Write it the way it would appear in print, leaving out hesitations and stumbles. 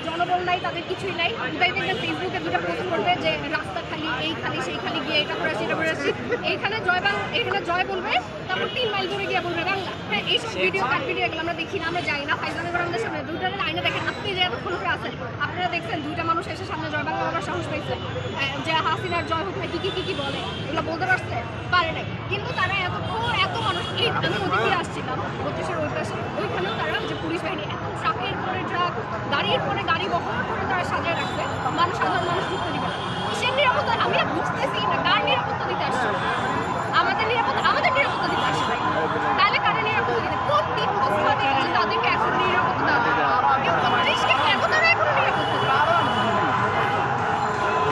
জনবল নাই, তাদের কিছুই নাই। তাই দেখবেন ফেসবুকে দুটো পোস্ট করবে যে রাস্তা খালি, এই খালি, সেই খালি, গিয়ে এটা করে সেটা করে আসছি। এইখানে জয় বলবে, তারপর 3 মাইল দূরে গিয়ে বলবে বাংলা। হ্যাঁ, এইসব ভিডিও এগুলো আমরা দেখি না, আমরা যাই না। ফাইজলামি আমাদের সামনে দুইটার আইনে দেখেন, আপনি যে এতক্ষণ করে আছেন, আপনারা দেখছেন দুইটা মানুষ এসে সামনে জয় বাংলা বলার সাহস পাইছে, যে হাসিনার জয় হোক না কি বলে, এগুলো বলতে পারছে, পারে নাই। কিন্তু তারা এত মানুষ, আমি ওদিকে আসছিলাম 32-এর ওই পাশে, ওইখানেও তারা যে পুলিশ বাহিনী এত ট্রাকের পরে ট্রাক, গাড়ির পরে গাড়ি বহন করে তারা সাজায় রাখছে, সাধারণ মানুষ